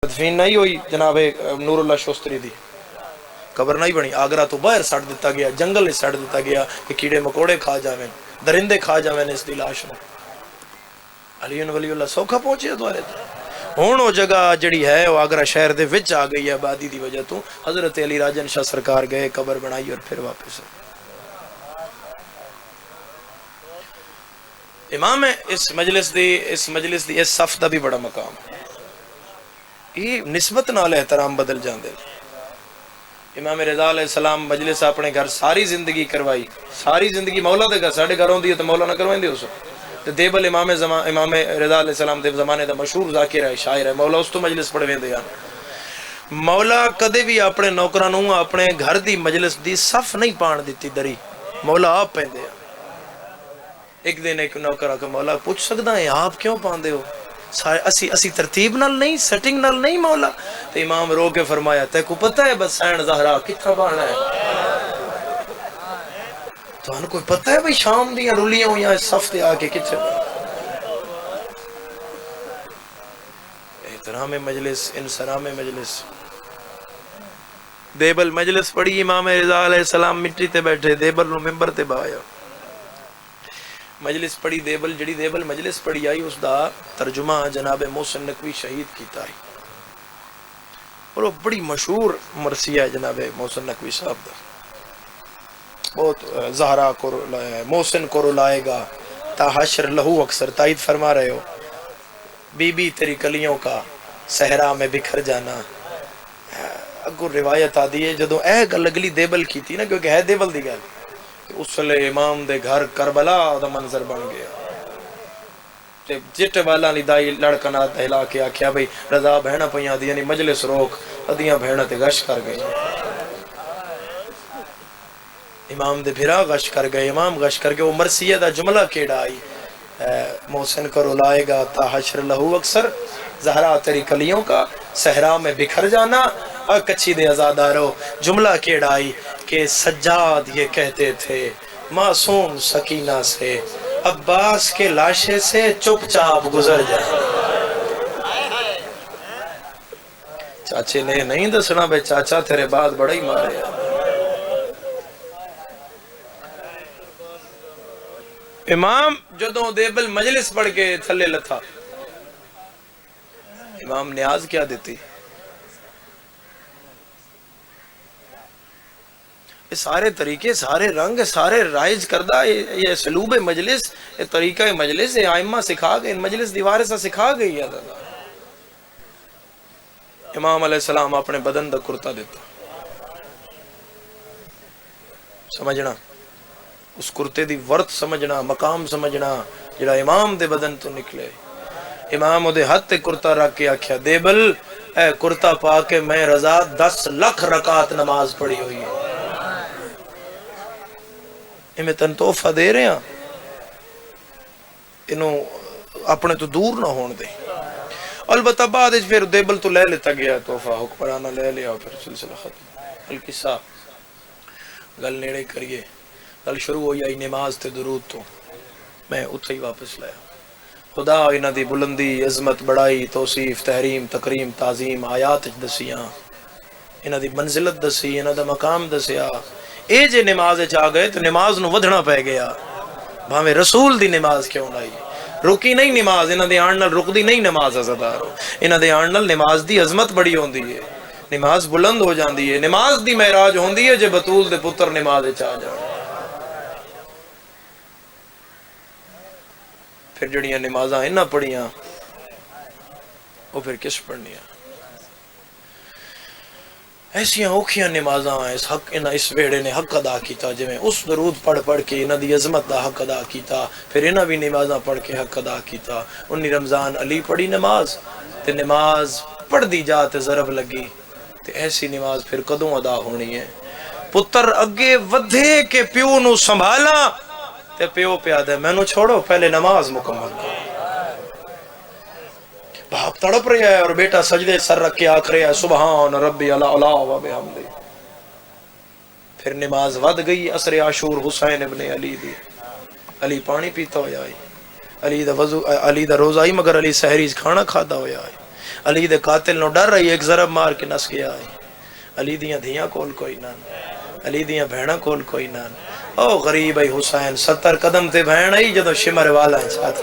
دفین نہیں ہوئی جناب نور اللہ شوستری دی قبر نہیں بنی، آگرہ تو باہر سڑ دیتا گیا، جنگل میں سڑ دیتا گیا کہ کیڑے مکوڑے کھا جاویں، درندے کھا جاویں اس دی لاش میں۔ علی ولی اللہ سوکھا پہنچے دوارے تھا ہون وہ جگہ جڑی ہے وہ آگرہ شہر دے وچ آ گئی ہے آبادی دی وجہ تو۔ حضرت علی راجن شاہ سرکار گئے، قبر بنائی اور پھر واپس امام ہے۔ اس مجلس دی اس صف دا بھی بڑا مقام ہے، یہ نسبت نال احترام بدل جاندے۔ امام رضا علیہ السلام مجلس اپنے گھر ساری زندگی کروائی، ساری زندگی مولا دے گھر، ساڑھے گھر ہوندی ہے تو مولا نہ کروائیں دے اس تو دیبل امام رضا علیہ السلام دے زمانے دا مشہور ذاکر ہے، شاعر ہے، مولا اس تو مجلس پڑھویں دے یار۔ مولا کدے بھی اپنے نوکرانوں اپنے گھر دی مجلس دی صف نہیں پان دیتی دری، مولا آپ پہن دے۔ ایک دن ایک نوکر آکے مولا پوچھ سکتا ہے آپ کیوں پان دے ہو؟ اسی ترتیب نال نہیں، سیٹنگ نال نہیں مولا۔ تو امام رو کے فرمایا تے کو پتہ ہے بس سین زہرا کتھا بانا ہے؟ تو انہوں کوئی پتہ ہے بھئی شام دیاں رلیاں ہویاں صف دے آکے کتھے بانا؟ احترام مجلس، انسرام مجلس۔ دیبل مجلس پڑھی امام رضا علیہ السلام مٹی تے بیٹھے، دیبل نو ممبر تے بایا مجلس پڑھی۔ دیبل جڑی دیبل مجلس پڑھی آئی اس دا ترجمہ جناب محسن نقوی شہید کیتا ہے، اور وہ بڑی مشہور مرثیہ ہے جناب محسن نقوی صاحب دا، بہت زہرا کو محسن کو رلائے گا تا حشر لہو اکثر، تائید فرما رہے ہو بی بی تیری کلیوں کا صحرا میں بکھر جانا۔ اگو روایت آدھی ہے جدو اے گل اگلی دیبل کی تھی نا، کیونکہ ہے دیبل دی گل، اس لئے امام دے گھر کربلا دا منظر بن گیا۔ جٹ والا لی دائی لڑکنا دہلا کے آکھیا بھئی رضا بہنہ پہیاں دی یعنی مجلس روک، ادیاں بہنہ تے غش کر گئی، امام دے بھرا غش کر گئے، امام غش کر گئے۔ وہ مرثیہ دا جملہ کیڑا آئی محسن کو رلائے گا تا حشر لہو اکثر، زہرا تیری کلیوں کا صحرا میں بکھر جانا، کچھی دے ازادارو جملہ کیڑا آئی کہ سجاد یہ کہتے تھے معصوم سکینہ سے عباس کے لاشے سے چپ چاپ گزر جائے۔ چاچے نے نہیں دسنا بے چاچا تیرے بعد بڑا ہی مارے ہیں۔ امام جدوں دیبل مجلس پڑھ کے تھلے لتھا، امام نیاز کیا دیتی؟ سارے طریقے، سارے رنگ، سارے رائج کردہ یہ سلوب مجلس، یہ طریقہ مجلس، یہ آئمہ سکھا گئی، مجلس دیوارے سے سکھا گئی ہے۔ امام علیہ السلام اپنے بدن دا کرتا دیتا، سمجھنا اس کرتے دی ورت سمجھنا، مقام سمجھنا جڑا امام دے بدن تو نکلے۔ امام دے ہاتھ تے کرتا رکھ کے آکھیا دیبل اے کرتا پا کے میں رضا 10 لاکھ رکعت نماز پڑھی ہوئی ہے، میں تن تحفہ دے رہے ہیں، انہوں اپنے تو دور نہ ہون دے۔ البتہ بعد پھر دیبل تو لے لیتا گیا تحفہ، حکمرانہ لے لیا، پھر سلسلہ ختم۔ القصہ گل نیڑے کریے، گل شروع ہوئی آئی نماز تے درود تو، میں اتھے ہی واپس لایا۔ خدا انہاں دی بلندی، عظمت، بڑائی، توصیف، تحریم، تکریم، تعظیم آیات دسیاں، انہاں دی منزلت دسی، انہاں دا مقام دسیا۔ اے جے نماز چاہ گئے تو نماز نو ودھنا پہ گیا، بھاویں رسول دی نماز کیوں نائی، رکی نہیں نماز، انہاں دے آنڈل رک دی نہیں نماز عزدارو، انہاں دے آنڈل نماز دی عظمت بڑی ہوندی ہے، نماز بلند ہو جاندی ہے، نماز دی معراج ہوندی ہے جے بطول دے پتر نماز چاہ جانے۔ پھر جڑیاں نمازاں انہاں پڑھیاں وہ پھر کس پڑھنیاں؟ ایسیاں اوکھیاں نمازاں اس ویڑے نے حق ادا کیتا، جویں اس درود پڑھ پڑھ کے انہاں دی عظمت دا حق ادا کیتا، پھر انہاں بھی نمازاں پڑھ کے حق ادا کیتا۔ 19 رمضان علی پڑھی نماز، تے نماز پڑھ دی جا تے ضرب لگی، تے ایسی نماز پھر کدوں ادا ہونی ہے؟ پتر اگے ودھے کے پیو نو سنبھالا، تے پیو پیادہ میں نو چھوڑو پہلے نماز مکمل کرو۔ باپ تڑپ رہا ہے اور بیٹا سجدے سر رکھ کے آکھ رہا ہے سبحان ربی اللہ و بحمدہ۔ پھر نماز ود گئی، عصر عاشور حسین ابن علی دی، علی پانی پیتا ہویا ہے، علی دا روزہ ہی مگر علی سحریز کھانا کھادا ہویا ہے، علی دے قاتل نو ڈر رہی ایک ضرب مار کے نس گیا ہے. علی دیاں دھیاں کول کوئی نہ، علی دیاں بہناں کول کوئی نہ. او غریب ای حسین 70 قدم تے بہن آئی جدو شمر والا ساتھ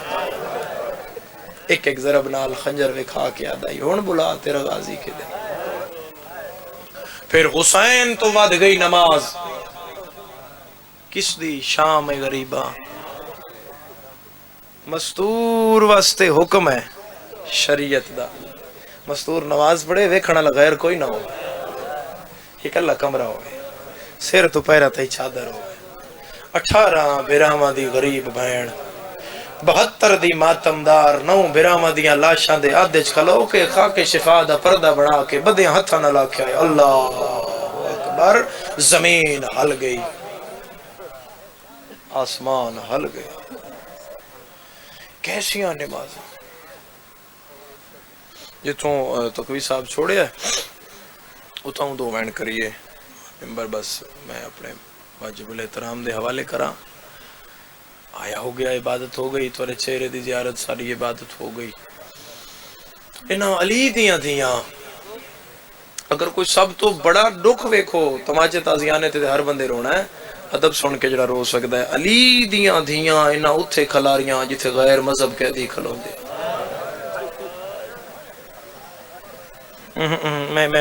ایک ایک ضرب نال خنجر وکھا کے آدائی ہون بلا تیرا غازی کے دے. پھر حسین تو ود گئی نماز کس دی شام غریبہ مستور واسطے حکم ہے شریعت دا. مستور نماز پڑھے ویکھنا غیر کوئی نہ ہو، ایک اللہ کمرہ ہوئے سر تو پیرا تے چادر ہوئے. 18 براہماں دی غریب بہن 72 دی ماتمدار 9 براہماں دیاں لاشاں دے آدھچ کھلو کے خاک شفا دا پردہ بنا کے بدیاں ہتھاں نہ لاکھے آئے. اللہ اکبر. زمین ہل گئی، آسمان ہل گیا. کیسیاں نمازیں جتوں تقوی صاحب چھوڑے ہے اتاں 2 وین کریے ممبر. بس میں اپنے واجب الاحترام دے حوالے کراں. آیا ہو گیا، عبادت ہو گئی، تورے چہرے دی زیارت ساری عبادت ہو گئی. انہاں علی دیاں دیاں اگر کوئی سب تو بڑا دکھ ویکھو تماچے تازیانے تے ہر بندے رونا ہے، ادب سن کے جڑا رو سکدا ہے. علی دیاں دیاں انہاں اتھے کھلاریاں جتھے غیر مذہب کے دی کھلوندے.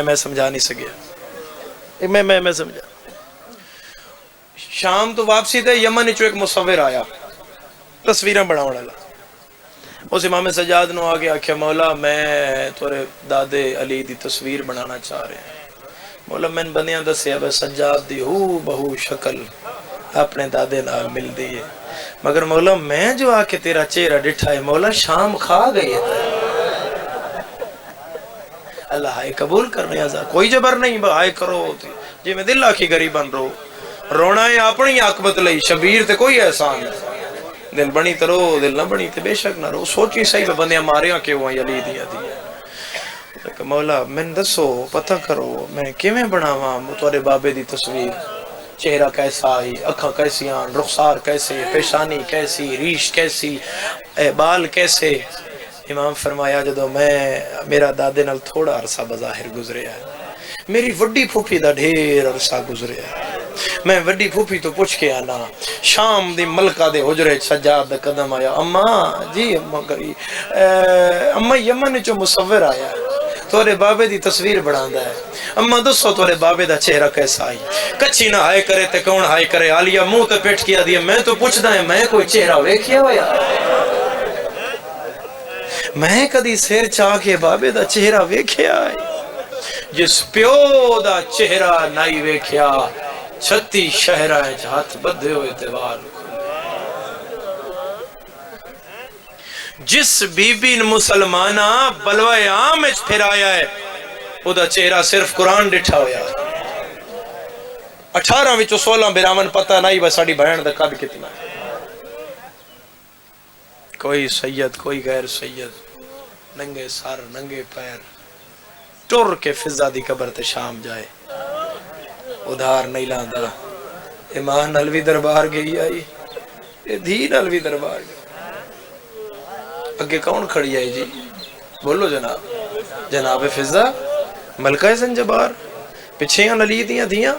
میں سمجھا نہیں سکیا، میں سمجھا. شام تو واپسی تے یمن چو ایک مصور آیا تصویراں بناون والا. اس امام سجاد نو آگے آکھیا مولا میں تورے دادے علی دی تصویر بنانا چاہ رہے ہیں. مولا میں بندیاں دسیا بے سجاد دی ہو بہو شکل اپنے دادے نال مل دی ہے، مگر مولا میں جو آ کے تیرا چہرہ ڈٹھا ہے مولا شام کھا گئی ہے. اللہ ہائے قبول کرنے آزا کوئی جبر نہیں ہائے کرو جی میں دل آکھی غریبان رو رونا ہے اپنی عاقبت لئی. شبیر تے کوئی احسان دل بنی تے رو، دل نہ بنی تے بے شک نہ رو. سوچی صحیح بندیاں ماریاں کیوں ہیں علی دیا دیا. مولا میں دسو پتہ کرو میں کیویں بناواں تورے بابے دی تصویر. چہرہ کیسا آئی، اکھاں کیسیاں، رخسار کیسے، پیشانی کیسی، ریش کیسی، بال کیسے. امام فرمایا جدو میں میرا دادے نال تھوڑا عرصہ بظاہر گزریا ہے، میری وڈی پھوپھی دا ڈھیر عرصہ گزریا ہے. میں وڈی پھوپھی تو پوچھ کے آنا شام دی ملکہ دے حجرے سجاد دا قدم آیا. اماں جی اماں کری اماں یمن چو مصور آیا تورے بابے دی تصویر بناندا ہے. اماں دسو تورے بابے دا چہرہ کیسا آئی. کچھی نہ ہائے کرے تے کون ہائے کرے. عالیہ منہ تے پیٹ کیا دیا میں تو پوچھدا ہے میں کوئی چہرہ ویکھیا ہویا میں کدی سیر چاہ کے بابے دا چہرہ ویکھیا ہے. جس پیو دا چہرہ نہیں ویکھیا 36 شہرہ ہاتھ بدھے ہوئے تیوار. جس بی بی مسلمانہ بلوائے عام اچ پھر آیا ہے او دا چہرہ صرف قرآن ڈٹھا ہویا. 18 وچوں 16 براہمن پتہ نہیں بس ساڑی بہن دا قد کتنا ہے. کوئی سید کوئی غیر سید ننگے سر ننگے پیر ٹر کے فضا دی قبر تے شام جائے ادھار نہیں لاندا. ایمان نلوی دربار گئی آئی دھی نلوی دربار گئی. اگے کون کھڑی آئی جی بولو جناب جناب فضا ملکہ زنجبار. پچھے علی دیاں دیاں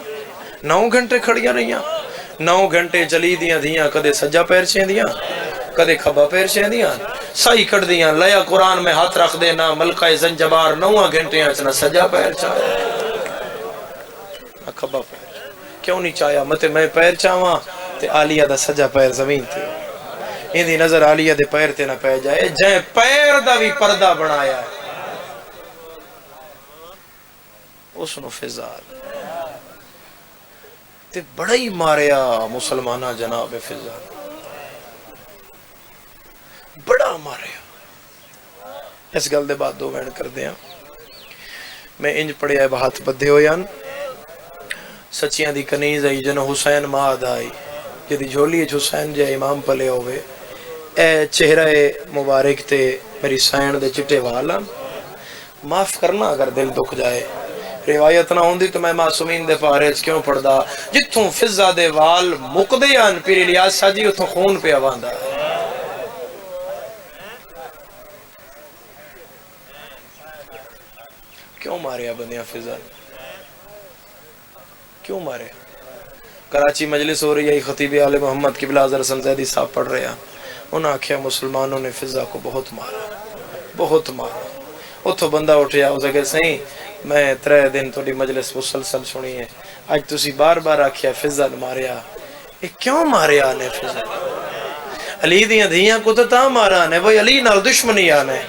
9 گھنٹے کھڑیاں رہیاں. 9 گھنٹے چلی دیاں دیاں کدے سجا پیر چھیں دیاں کدے کھبا پیر چھیں دیاں سائی کٹ دیاں. لیا قرآن میں ہاتھ رکھ دینا ملکہ زنجبار 9 گھنٹے نہ سجا پیر چاہیا نہ کھبا پیر. کیوں نہیں چاہیا متے میں پیر چاہواں تے عالیہ دا سجا پیر زمین تے ان دی نظر عالیہ دے پیر تے نہ پہ جائے. جائے پیر دا بھی پردہ بنایا ہے اس نو فضال تے بڑا ہی ماریا مسلمانہ جناب فضال بڑا ماریا. اس گل دے بعد 2 وین کر دیاں. میں انج پڑھیا ہے بہت بدھے ہویاں سچیاں دی کنیز آئی جنو حسین ماد آئی جدی جھولی حسین جے امام پلے ہوئے. اے چہرہ مبارک تے میری سین دے چٹے والا معاف کرنا اگر دل دکھ جائے. روایت نہ ہوندی تو میں معصومین دے پارے کیوں پڑھدا. جتھوں فضا دے وال مقدے ان پیر الیاس ساجی اتھوں خون پہ آواندا کیوں ماریا بندیاں فضا نے؟ کیوں مارے؟ کراچی مجلس ہو رہی ہے، خطیب آل محمد قبلہ حضرت حسن زیدی صاحب پڑھ رہے ہیں، انہوں نے آکھیا مسلمانوں نے فضا کو بہت مارا، بہت مارا۔ اتھو بندہ اٹھیا اسے کہ سہیں میں 3 دن تھوڑی مجلس مسلسل سنی ہے، آج تسی بار بار آکھیا فضا نے ماریا، یہ کیوں ماریا نے فضا؟ علی دیاں دھیاں کو تو تا مارا نے، وہی علی نال دشمنی آنے،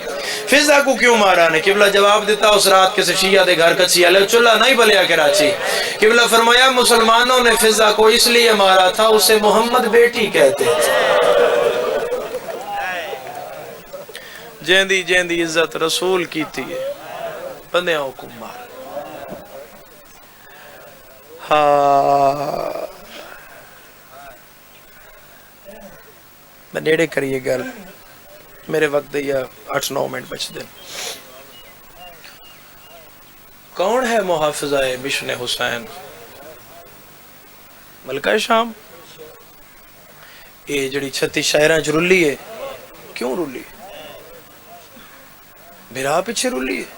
فضا کو کیوں مارا نے؟ قبلہ جواب دیتا اس رات کسی شیعہ دے گھر کچھی علیہ چلہ نہیں بلیا کراچی۔ قبلہ فرمایا مسلمانوں نے فضا کو اس لیے مارا تھا، اسے محمد بیٹی کہتے تھے۔ جیندی جیندی عزت رسول کی تھی بندیاں کو مار۔ ہاں میں نیڑے کریے گل، میرے وقت دیا 8-9 منٹ بچ دیں۔ کون ہے محافظہ مشن حسین؟ ملکہ شام؟ یہ جڑی 36 شاعراں چ رلی ہے، کیوں رلی؟ برا پیچھے رلی ہے،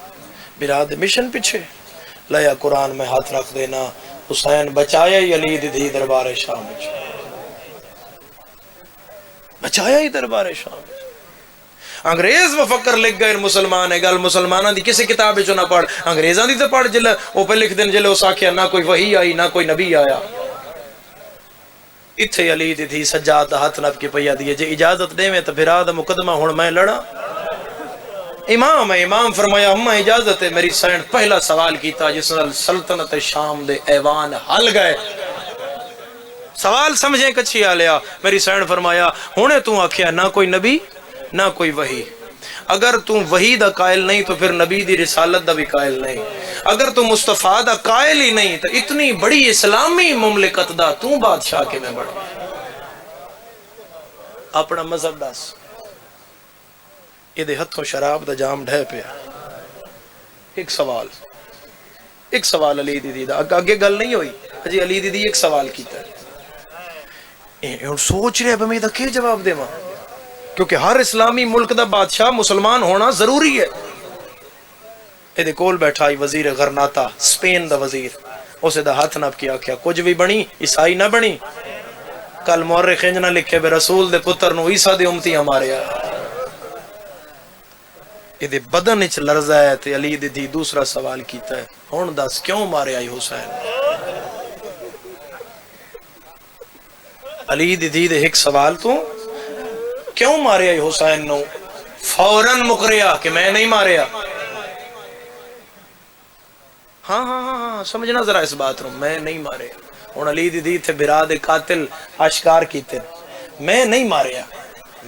برا دے مشن پیچھے۔ لیا قرآن میں ہاتھ رکھ دینا، حسین بچایا ہی علی دی دربار شام، بچایا ہی دربار شام۔ انگریز مفکر لکھ گئے مسلمان ہے، گل مسلمانہ دی کسی کتاب جو نہ پڑھ، انگریزاں دی تو پڑھ جلے وہ پہ لکھ دن جلے اس آکھیا نہ کوئی وحی آئی نہ کوئی نبی آیا۔ اتھے علی دی سجاد دا ہاتھ نب کی پیا دیئے جے اجازت دے میں تو بھرا دا مقدمہ ہون میں لڑا۔ امام ہے، امام فرمایا اماں اجازت ہے، میری سین پہلا سوال کیتا جس نے سلطنت شام دے ایوان حل گئے۔ سوال سمجھیں کچھی آلیا، میری سین فرمایا ہونے تو آکھیا نہ کوئی نبی نہ کوئی وحی، اگر تو وحی دا قائل نہیں تو پھر نبی دی رسالت دا بھی قائل نہیں، اگر تو مصطفیٰ دا قائل ہی نہیں تو اتنی بڑی اسلامی مملکت دا تو بادشاہ کے میں بڑھ اپنا مذہب داس۔ یہ دے ہتھوں شراب دا جام ڈھے پیا۔ ایک سوال علی دی دا آگے گل نہیں ہوئی، جی علی دی ایک سوال کیتا ہے، سوچ رہے اب میں دا کیا جواب دے ماں، کیونکہ ہر اسلامی ملک دا بادشاہ مسلمان ہونا ضروری ہے۔ یہ دے کول بیٹھا ہی وزیر غرناطہ، سپین دا وزیر، اسے دا ہاتھ نب کیا کیا کچھ بھی بنی عیسائی نہ بنی، کل مورخ انج نہ لکھے بے رسول دے پتر نو عیسیٰ دے امتی ہمارے آئے۔ یہ دے بدن اچھ لرزہ ہے تے علی دی دوسرا سوال کیتا ہے، ہون دس کیوں مارے آئی حسین؟ علی دی دے ایک سوال تو کیوں مارے آئی حسین نو؟ فوراً مکریا کہ میں نہیں ماریا۔ ہاں سمجھنا ذرا اس بات رو، میں نہیں مارے۔ اور علی دی تھے براد قاتل اشکار کیتے، میں نہیں ماریا،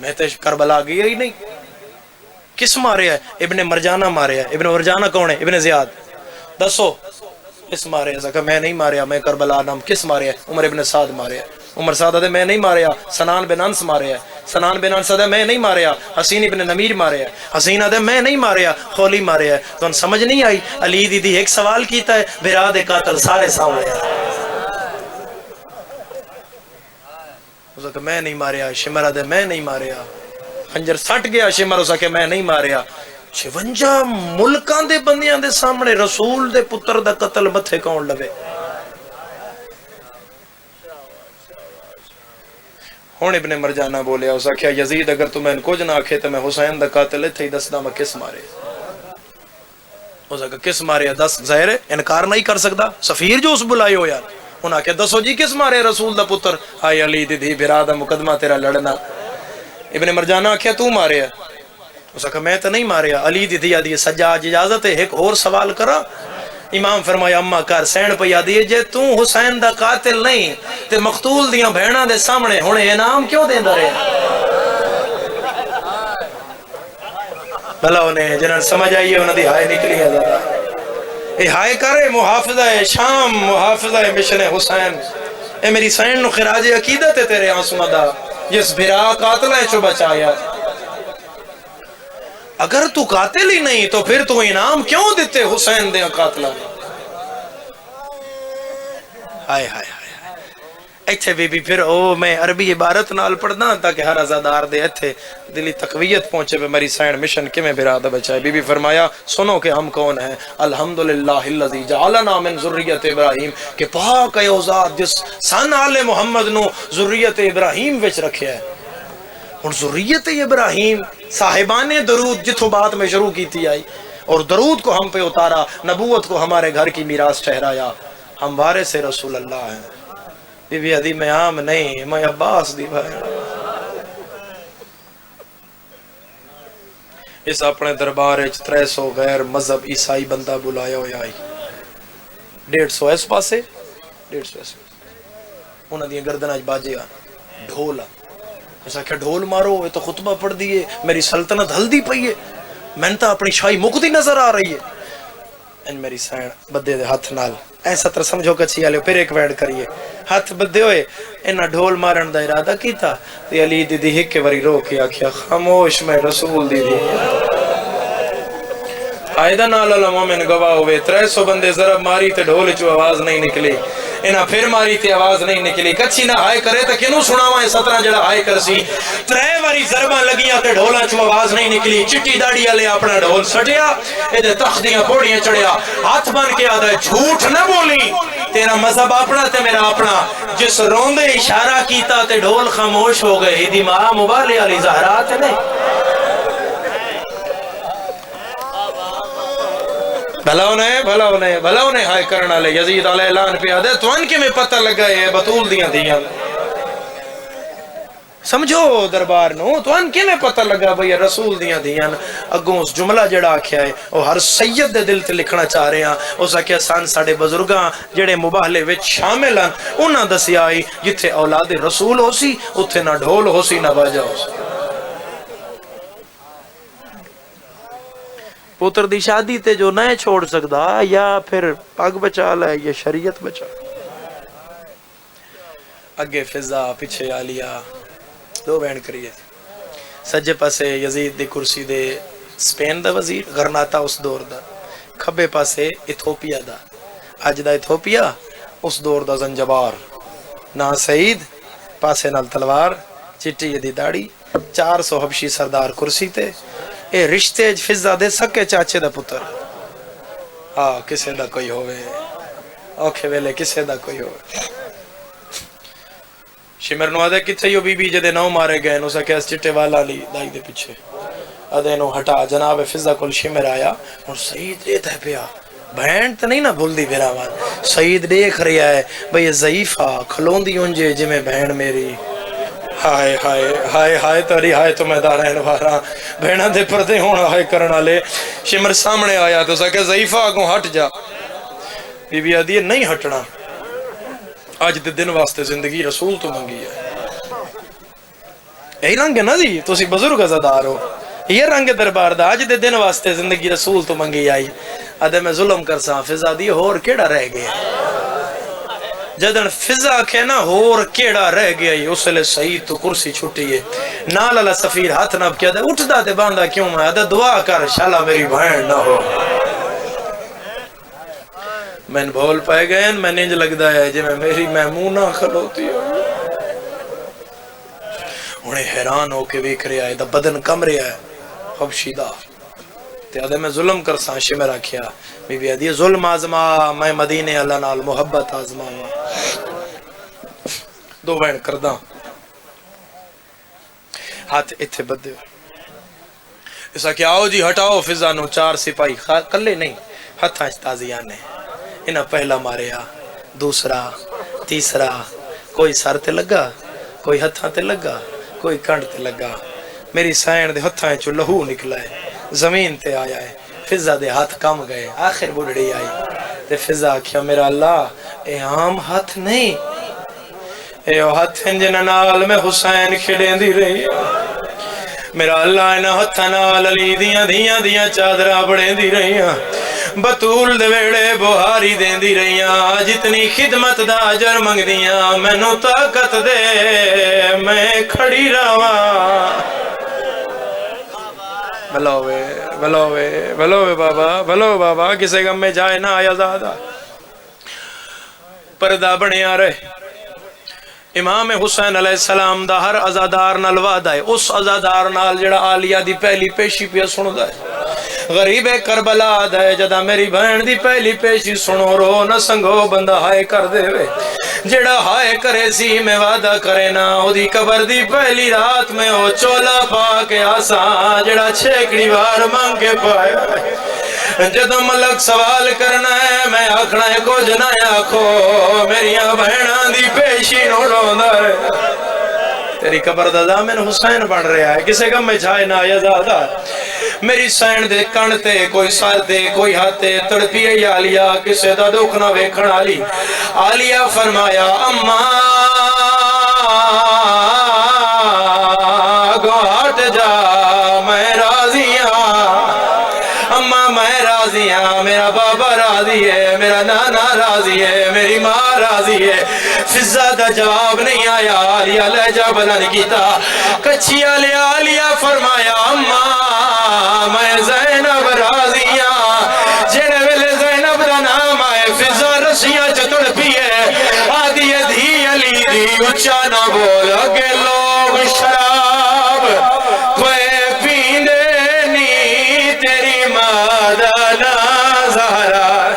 میں تے کربلا گیا ہی نہیں۔ کس مارے ہے؟ ابن مرجانہ مارے ہے۔ ابن مرجانہ کون ہے؟ ابن زیاد۔ دسو کس مارے ہے؟ میں نہیں ماریا، میں کربلا نام۔ کس مارے ہے؟ عمر ابن سعد مارے ہے۔ عمر سعد دے میں نہیں ماریا۔ سنان بن انس مارے ہے۔ سنان بن انس دے میں نہیں ماریا۔ حسین ابن نمیر مارے ہے۔ حسین دے میں نہیں ماریا۔ خولی مارے ہے۔ تو ان سمجھ نہیں آئی؟ علی دی ایک سوال کیتا ہے، براد قاتل سارے سامنے ہے۔ میں نہیں ماریا، شمرہ دے میں نہیں ماریا، خنجر سٹ گیا شمر اسا کہ میں نہیں ماریا۔ 56 ملکان دے بندیاں دے سامنے رسول دے پتر دا قتل متھے کون لگے۔ ہون ابن مرجانہ بولیا اسا کیا یزید اگر تمہیں کچھ نہ آکھے تو میں حسین دا قاتل تھے دس دا میں کس مارے؟ اسا کہ کس مارے؟ دس ظاہر ہے انکار نہیں کر سکتا، سفیر جو اس بلائی ہو یار۔ انہاں کہ دسو جی کس مارے رسول دا پتر؟ آئی علی دی برادہ مقدمہ تیرا لڑنا۔ ابن مرجانہ کیا تو مارے ہے؟ اسا کہ میں تو نہیں ماریا۔ علی دی دیا دی سجاد اجازت ہے ایک اور سوال کرا؟ امام فرمایا اما کر سین پہ یادیے جے تو حسین دا قاتل نہیں تے مقتول دیاں بھیڑاں دے سامنے ہونے انعام کیوں دیں دے رہے؟ بھلا انہیں جنہاں سمجھ آئیے انہاں دی ہائے نکلی ہے زیادہ۔ اے ہائے کرے محافظہ شام، محافظہ مشن حسین، اے میری سین نو خراج عقیدت ہے تیرے آنسوں دا جس بھرا قاتل ہے چو بچایا۔ اگر تو قاتل ہی نہیں تو پھر تو انعام کیوں دیتے حسین دے قاتلہ؟ ہائے ہائے ہائے، ایتھے بی بی پھر او میں عربی عبارت نال پڑھنا تاکہ ہر ازادار دے ایتھے دلی تقویت پہنچے پہ میری سائن مشن کے میں برادہ بچائے. بی بی فرمایا سنو کہ ہم کون ہیں. الحمدللہ الذی جعلنا من ذریت ابراہیم، کہ پاک ہے او ذات جس سن آل محمد نو ذریت ابراہیم وچ رکھیا ہے. اور ذریت ابراہیم صاحبان درود جتھوں بات میں شروع کیتی آئی، اور درود کو ہم پہ اتارا، نبوت کو ہمارے گھر کی میراث ٹھہرایا. ہم وارث رسول اللہ ہیں. بی بی ادی میں عام نہیں، میں عباس دی بھائی. اس اپنے دربار 300 غیر مذہب عیسائی بندہ بلایا ہویا آئی. 150 اس پاسے 150 اس انہاں دی گردناں وچ باجے آ ڈھول آ. ایسا کہ ڈھول مارو یہ تو خطبہ پڑھ دیئے، میری سلطنت ہلدی پئی ہے، میں تو اپنی شاہی مکتی نظر آ رہی ہے. ان میری سائن بدے دے ہاتھ نال ایسا تر سمجھو کچھی آلے پھر ایک ویڈ کریے ہاتھ بدے ہوئے انہا ڈھول مارن دا ارادہ کیتا. تے علی دی دی ہک وری رو کے آکھیا خاموش میں رسول دی دی آئیدہ نال اللہ مومن گواہ ہوئے. 300 بندے ضرب ماری تے ڈھول چو آواز نہیں نکلی، انہا پھر ماری تے آواز نہیں نکلی. کچھی نہ ہائے کرے تا کنوں سناوائیں 17 جڑا ہائے کرسی. 3 واری ضرباں لگیاں تے ڈھولاں چو آواز نہیں نکلی. چٹی داڑی والے اپنا ڈھول سٹیا، ادھے تخت دیاں پوڑیاں چڑھیا، ہاتھ بن کے آدھا جھوٹ نہ بولی، تیرا مذہب اپنا تے میرا اپنا. جس روندے اشارہ کیتا تے ڈھول خاموش ہو گئے. دی ماں مبالے علی زہرات نہیں بھلا انہیں ہائے کرنا لے. یزید علیہ اعلان پہ آدھے تو ان کے میں پتہ لگا ہے بطول دیاں دیاں سمجھو دربار نو تو ان کے میں پتہ لگا بھئی رسول دیاں دیاں. اگوں اس جملہ جڑا آکھیا ہے وہ ہر سید دے دل تے لکھنا چاہ رہے ہیں. اس آکھیا سان ساڑے بزرگاں جڑے مباہلے وچ شامل ہیں انہاں دسی آئی جتھے اولاد رسول ہو سی اتھے نہ ڈھول ہو سی نہ باجا ہو سی. پوتر دی شادی تے جو نہ چھوڑ سکدا یا پھر پاگ بچا لے یا شریعت بچا. اگے فضا پیچھے آلیا دو بین کریے. سجے پاسے یزید دی کرسی دے سپین دا وزیر غرناتا اس دور دا، کھبے پاسے ایتھوپیا دا اج دا ایتھوپیا اس دور دا زنجبار. نا سعید پاسے نال تلوار، چٹی دی داڑی، 400 حبشی سردار کرسی تے. اے رشتے فضا دے سکے چاچے دا پتر. کسے دا کوئی ہوئے اوکھے ویلے کسے دا کوئی ہوئے. شمر نو آدھے کتھے یو بی بی جدے نو مارے گئے نو سکے اس چٹے والا لی دائی دے پیچھے آدھے نو ہٹا. جناب فضا کل شمر آیا اور سعید دیتا ہے پیا بہن تو نہیں نا بھول دی پھر آواز. سعید دیکھ رہا ہے بھئی ضعیفہ کھلون دی انجے جمیں بہن میری. ہائے ہائے ہائے ہائے تاری ہائے تو میں دارین وارا بہنہ دے پردے ہونا ہائے کرنا لے. شمر سامنے آیا تو سکے ضعیفہ آگوں ہٹ جا. بی بی آدھی ہے نہیں ہٹنا، آج دے دن واسطے زندگی رسول تو منگی ہے. یہی رنگ ہے نا جی تو بزرگ ازادار ہو. یہ رنگ دربار دا آج دے دن واسطے زندگی رسول تو منگی آئی. آدھے میں ظلم کرساں فضا دی ہور کیڑا رہ گیا. جدن فضا کے نا ہور کیڑا رہ گیا ہی اس لئے سعید تو کرسی چھوٹی ہے. نال اللہ سفیر ہاتھ نب کیا دے اٹھ دا دے باندھا کیوں میں آدھے دعا کر شالا میری بہن نہ ہو. میں بھول پائے گئے میں ننج لگ دا ہے جی میں میری محمونہ کھلوتی ہوں. انہیں حیران ہو کے ویک رہا ہے دا بدن کم رہا ہے حبشیدہ. تے آدھے میں ظلم کرساں شمرہ کیا. بی بی آدھی ظلم آزما میں مدینے اللہ نال محبت آزما. دو بین کرداں ہاتھ اتھے بدے ایسا کہ آؤ جی ہٹاؤ فضا نو. 4 سپاہی کلے نہیں ہتھاں تازیان نے. انہاں پہلا ماریا دوسرا تیسرا کوئی سر تے لگا کوئی ہتھاں تے لگا کوئی کنڈ تے لگا. میری سائن دے ہتھاں چو لہو نکلا ہے زمین تے آیا ہے. فضا دے ہاتھ کم گئے. آخر بڑھڑی آئی تے فضا کیا میرا اللہ اے عام ہاتھ نہیں، اے ہاتھ جنہ نال میں حسین کھڑیں دی رہی. میرا اللہ انہا ہتھا نال علی دیاں دیاں دیاں چادرہ بڑیں دی رہی. بطول دے ویڑے بہاری دیں دی رہی. جتنی خدمت دا اجر منگ دیاں میں نو طاقت دے میں کھڑی رہواں. بھلوے بابا کسے غم میں جائے نہ آیا زیادہ. پردہ بنے آ رہے امام حسین علیہ السلام دا ہر عزادار نال وعدہ ہے، اس عزادار نال جڑا عالیہ دی پہلی پیشی پہ سندا ہے۔ غریب کربلا دا ہے جدا میری بہن دی پہلی پیشی سنو رو نہ سنگو بندہ ہائے کر دے وے، جڑا ہائے کرے سی میں وعدہ کرے نا او دی قبر دی پہلی رات میں او چولا پا کے آسان جڑا چھیکڑی وار مانگ کے پایا۔ جدو ملک سوال کرنا ہے میں آکھنا ہے کچھ نہ آکھو میریاں بہناں دی پیشی نو روندا ہے، تیری قبر دا ضامن حسین بن رہا ہے، کسے غم میں چھائے نہ یزادہ میری سین دے کن تے کوئی سر دے کوئی ہاتھ تے تڑپی ہے عالیہ کسے دا دکھ نہ ویکھن علی۔ عالیہ فرمایا اماں گو ہٹ جا میں راضی ہاں، اماں میں راضی ہاں، میرا بابا راضی ہے، میرا نانا راضی ہے، میری ماں راضی ہے۔ فضا دا جواب نہیں آیا، عالیہ لہجہ بلند کیتا، کچھی عالیہ فرمایا اماں میں زینب راضی ہاں، جنے ویلے زینب دا نام آئے فضا رسیاں چتڑ پیے، آدھی دھی علی دی اچھا نہ بول اگے لوگ شراب کوئے پیندے نی تیری مادانا زہرا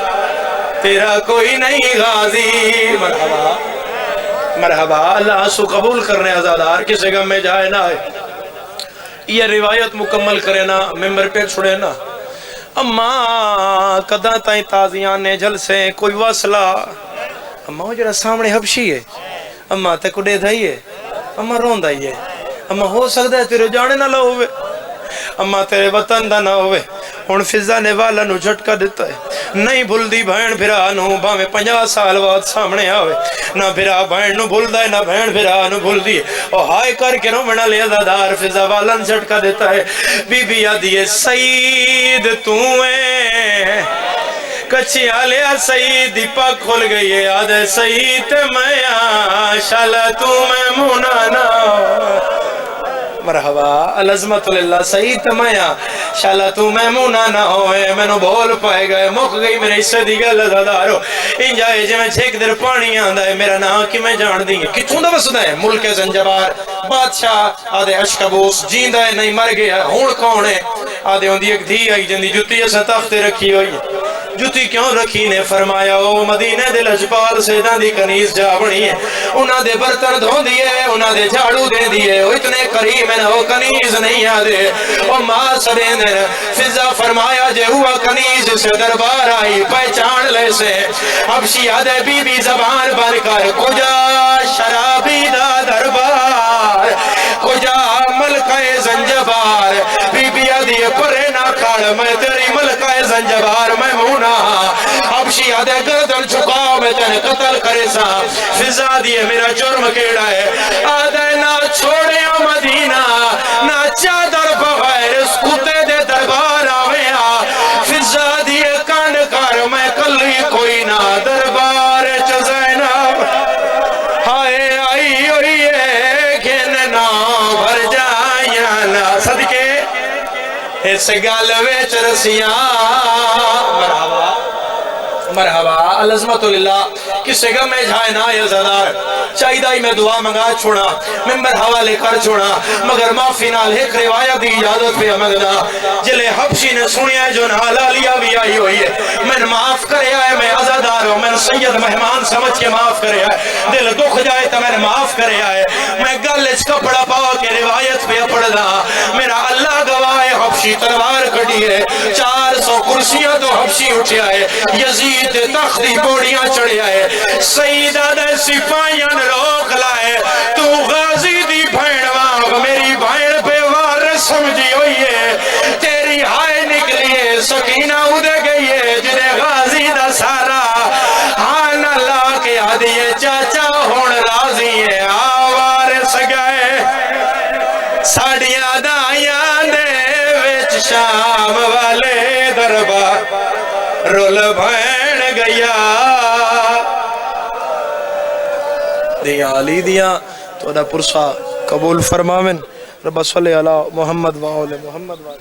تیرا کوئی نہیں غازی۔ مرحبا مرحبا، اللہ سو قبول کرنے عزادار کسے غم میں جائے نہ آئے، یہ روایت مکمل کرے نا ممبر پہ چھڑے نا۔ اماں قداں تائیں تازیاں نے جلسے کوئی وصلہ، اماں جڑا سامنے حبشی ہے، اماں تے کڈے دھائی ہے، اماں رون دائی ہے، اماں ہو سکتا ہے تیرے جانے نہ لو ہوئے، اماں تیرے وطن دا نہ ہوئے۔ ہن فضا نے والا نو جھٹکا دیتا ہے، نہیں بھول دی بہن بھرا نو باویں 50 سال بعد سامنے آوے، نہ بھرا بہن نو بھول دے نہ بہن بھرا نو بھول دی، او ہائے کر کے رومنا لے عزادار فضا والا نو جھٹکا دیتا ہے، بی بی آدھی ہے سید تویں کچھی آلیا سید دی پاک کھل گئی ہے، آدھے سید میاں شالا تو میں منانا۔ مرحبا العظمت للہ سعید تمایا شالا تو میمونہ نہ ہوئے میں نو بول پائے گئے مک گئی میرے حصے دی گل عزادارو انجائے جے میں جھیک در پانی آندہ ہے میرا نا کی میں جان دیں گے کتھوں دا بسدہ ہے ملک زنجبار بادشاہ آدھے اشکبوس جیندہ ہے نہیں مر گیا ہون کون ہے آدھے ہوندی ایک دھی آئی جندی جتی ایسا تخت رکھی ہوئی جتی کیوں رکھی نے فرمایا او مدینہ دے لجپال سے دی کنیز جا بڑی ہے انہاں دے برتن دھون دیئے انہاں دے جھاڑو دے دیئے وہ اتنے قریب ہیں وہ کنیز نہیں آدھے وہ ماں سدین دے فضا فرمایا جے ہوا کنیز سے دربار آئی پہچان لے سے حبشی آدھے بی بی زبان بن کر کجا شرابی دا دربار کجا ملکہ زنجبار بی بی آدھی پرے نہ کھاڑ میں تیری ملکہ زنجبار میں مونا حبشی آدھے گردن چھکاؤ میں تینے قتل کرے سا فضا دیئے میرا جرم کیڑا ہے آدھے نہ چھوڑے مدینہ نہ چادر بغیر اس کتے دے دربار آویا فضا دیئے کان کر میں کلی کوئی نہ دربار چزینب ہائے آئی ہوئی ہے گھننا بھر جائیانا صدقے اس گالوے چرسیاں مرحبا مرحبا العظمت للہ کسے گا میں جھائے نا یہ زدار چاہیدائی میں دعا منگا چھوڑا ممبر حوالے کر چھوڑا مگر معافی نال ایک روایت دی اجازت پہ مگدا جلے حبشی نے سنیا ہے جو نالا لیا بھی آئی ہوئی ہے میں معاف کرے آئے میں عزادار ہوں میں سید مہمان سمجھ کے معاف کرے آئے دل دکھ جائے تو میں معاف کرے آئے میں گلچ کپڑا پاؤ کے روایت پہ پڑھ دا میرا اللہ گواہ حبشی تلوار کٹی ہے 400 کرسیاں تو حبشی اٹھے آئے یزید تختی بوڑیاں چڑھے آئے سیدہ دے سپاہیاں روک لائے تو غازی دی بھین واغ میری بھین پہ وار سمجھی ہوئی ہے تیری ہائے نکلیے سکینہ اودے گئی ہے جنہیں غازی دا سارا ہاں اللہ کے آدھیے چاچا ہون راضی ہے آوار سگائے ساڑیاں دائیاں دے وچ شام والے دربار رول بھین گیا دیاں علی دیاں تو دا پرسا قبول فرماویں رب صلی اللہ محمد و آل محمد و